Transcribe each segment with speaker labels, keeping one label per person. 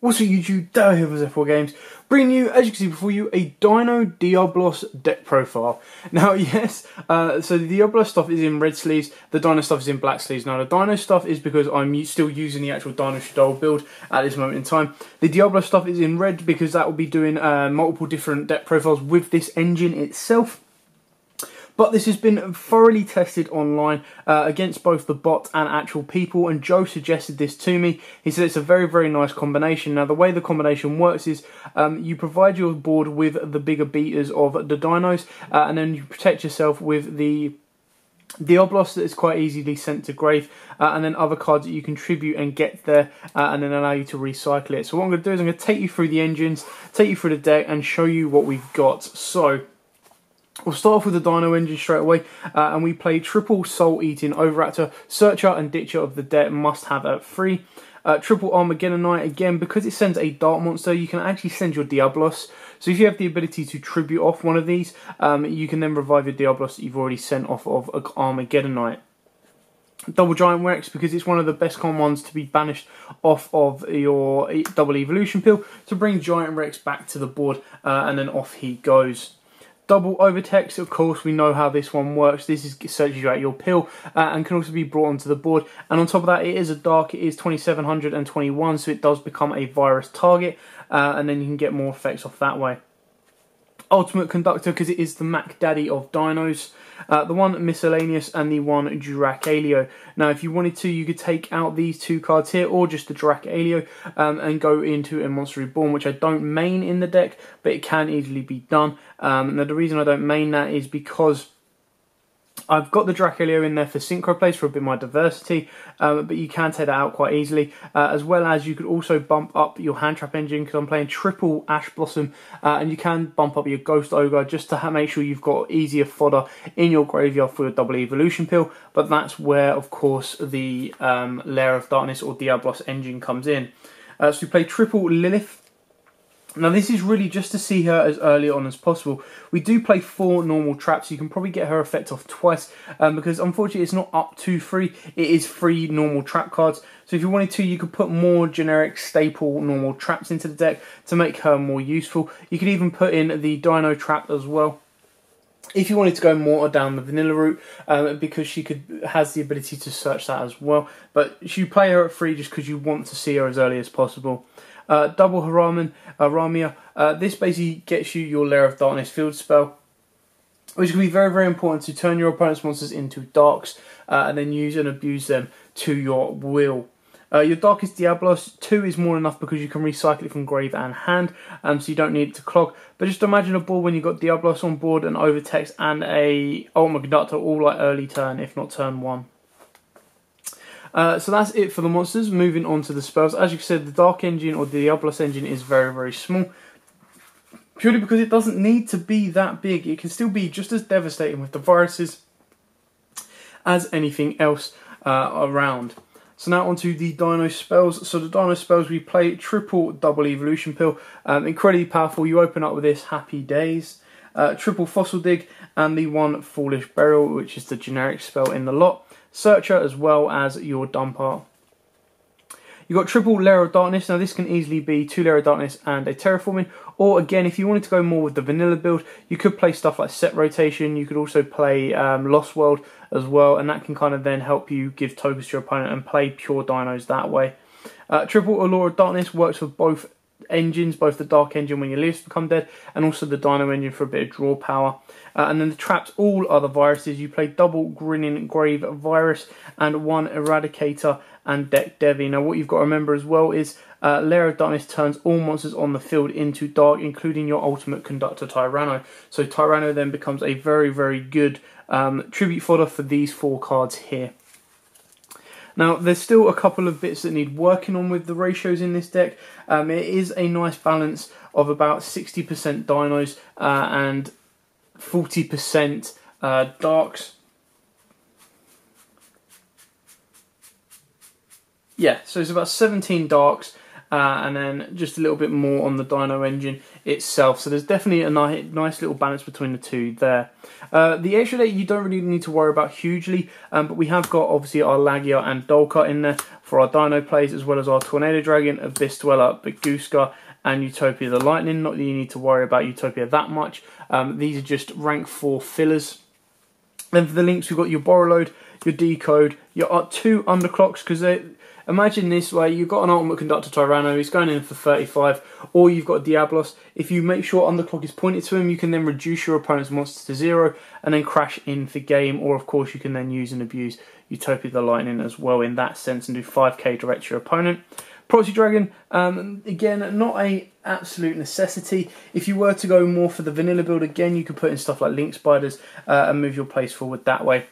Speaker 1: What's up YouTube, Dale here for Zephyr Games, bringing you, as you can see before you, a Dino Diabolos deck profile. Now yes, so the Diabolos stuff is in red sleeves, the Dino stuff is in black sleeves. Now the Dino stuff is because I'm still using the actual Dino Shadol build at this moment in time. The Diabolos stuff is in red because that will be doing multiple different deck profiles with this engine itself. But this has been thoroughly tested online against both the bot and actual people, and Joe suggested this to me. He said it's a very, very nice combination. Now the way the combination works is you provide your board with the bigger beaters of the dinos, and then you protect yourself with the Diabolos that is quite easily sent to grave, and then other cards that you contribute and get there, and then allow you to recycle it. So what I'm going to do is I'm going to take you through the engines, take you through the deck, and show you what we've got. So we'll start off with the Dino engine straight away, and we play triple Soul Eating Overactor, Searcher and Ditcher of the deck, must have at 3. Triple Armageddonite, again, because it sends a Dark Monster, you can actually send your Diabolos. So if you have the ability to tribute off one of these, you can then revive your Diabolos that you've already sent off of Armageddonite. Double Giant Rex, because it's one of the best common ones to be banished off of your double evolution pill, to bring Giant Rex back to the board, and then off he goes. Double Overtext, of course, we know how this one works. This is searches you out your pill, and can also be brought onto the board. And on top of that, it is a dark, it is 2721, so it does become a virus target, and then you can get more effects off that way. Ultimate Conductor, because it is the Mac Daddy of dinos. The one Miscellaneous and the one Dracaleo. Now if you wanted to, you could take out these two cards here, or just the Dracaleo, and go into a Monster Reborn, which I don't main in the deck, but it can easily be done. Now the reason I don't main that is because I've got the Dracaleo in there for synchro plays for a bit more diversity, but you can take that out quite easily, as well as you could also bump up your hand trap engine, because I'm playing triple Ash Blossom, and you can bump up your Ghost Ogre just to make sure you've got easier fodder in your graveyard for your double evolution pill. But that's where, of course, the Lair of Darkness or Diabolos engine comes in. So we play triple Lilith. Now this is really just to see her as early on as possible. We do play 4 normal traps. You can probably get her effect off twice, because unfortunately it's not up to 3. It is 3 normal trap cards. So if you wanted to, you could put more generic staple normal traps into the deck to make her more useful. You could even put in the Dino trap as well, if you wanted to go more down the vanilla route, because she has the ability to search that as well. But you play her at 3 just because you want to see her as early as possible. Double Haramia, this basically gets you your Lair of Darkness field spell, which can be very, very important to turn your opponent's monsters into darks, and then use and abuse them to your will. Your Darkest Diabolos, 2 is more than enough because you can recycle it from grave and hand, so you don't need it to clog. But just imagine a board when you've got Diabolos on board, an Overtext and a Ultimate Conductor, all like early turn, if not turn 1. So that's it for the monsters. Moving on to the spells. As you said, the Dark engine or the Diabolos engine is very, very small, purely because it doesn't need to be that big. It can still be just as devastating with the viruses as anything else around. So now onto the Dino spells. So the Dino spells, we play triple double evolution pill, incredibly powerful. You open up with this Happy Days, triple Fossil Dig, and the one Foolish Burial, which is the generic spell in the lot. Searcher as well as your Dumper. You've got triple Lair of Darkness. Now this can easily be 2 Lair of Darkness and a Terraforming, or again, if you wanted to go more with the vanilla build, you could play stuff like Set Rotation. You could also play Lost World as well, and that can kind of then help you give tokens to your opponent and play pure dinos that way. Triple Allure of Darkness works for both engines, both the Dark engine when your leaves become dead, and also the Dino engine for a bit of draw power. And then the traps, all other viruses. You play double Grinning Grave Virus and 1 Eradicator and Deck Devi. Now what you've got to remember as well is Lair of Darkness turns all monsters on the field into dark, including your Ultimate Conductor Tyranno. So Tyranno then becomes a very, very good tribute fodder for these 4 cards here. Now, there's still a couple of bits that need working on with the ratios in this deck. It is a nice balance of about 60% dinos and 40% darks. Yeah, so it's about 17 darks and then just a little bit more on the Dino engine itself. So there's definitely a nice little balance between the two there. The extra deck you don't really need to worry about hugely, but we have got obviously our YUGIOH and Dolka in there for our Dino plays, as well as our Tornado Dragon, Abyss Dweller, Baguska, and Utopia the Lightning. Not that you need to worry about Utopia that much. These are just rank 4 fillers. Then for the links, we've got your Borrowload, your Decode, your 2 Underclocks, because imagine this way, you've got an Ultimate Conductor Tyranno, he's going in for 35, or you've got Diabolos. If you make sure Underclock is pointed to him, you can then reduce your opponent's monsters to 0, and then crash in for game, or of course you can then use and abuse Utopia the Lightning as well in that sense, and do 5k direct to your opponent. Proxy Dragon, again, not a absolute necessity. If you were to go more for the vanilla build, again, you could put in stuff like Link Spiders and move your plays forward that way.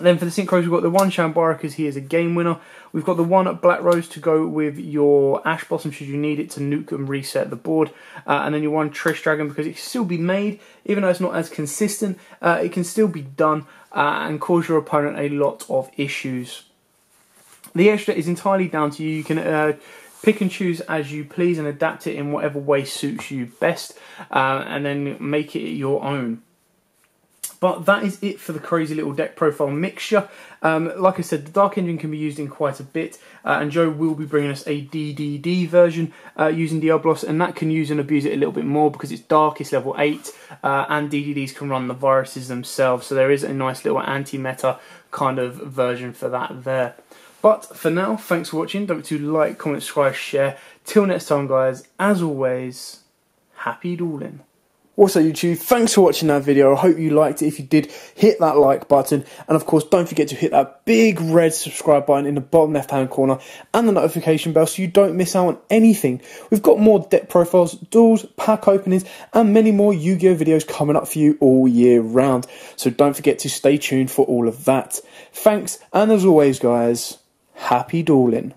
Speaker 1: Then for the Synchros, we've got the 1 Shambara because he is a game winner. We've got the 1 Black Rose to go with your Ash Blossom should you need it to nuke and reset the board. And then your 1 Trish Dragon because it can still be made, even though it's not as consistent, it can still be done and cause your opponent a lot of issues. The extra is entirely down to you. You can pick and choose as you please and adapt it in whatever way suits you best, and then make it your own. But that is it for the crazy little deck profile mixture. Like I said, the Dark Engine can be used in quite a bit, and Joe will be bringing us a DDD version using Diabolos, and that can use and abuse it a little bit more because it's dark, it's level 8, and DDDs can run the viruses themselves, so there is a nice little anti-meta kind of version for that there. But for now, thanks for watching. Don't forget to like, comment, subscribe, share. Till next time, guys, as always, happy dueling. Also, YouTube, thanks for watching that video. I hope you liked it. If you did, hit that like button. And of course, don't forget to hit that big red subscribe button in the bottom left-hand corner and the notification bell so you don't miss out on anything. We've got more deck profiles, duels, pack openings, and many more Yu-Gi-Oh videos coming up for you all year round. So don't forget to stay tuned for all of that. Thanks, and as always, guys, happy dueling.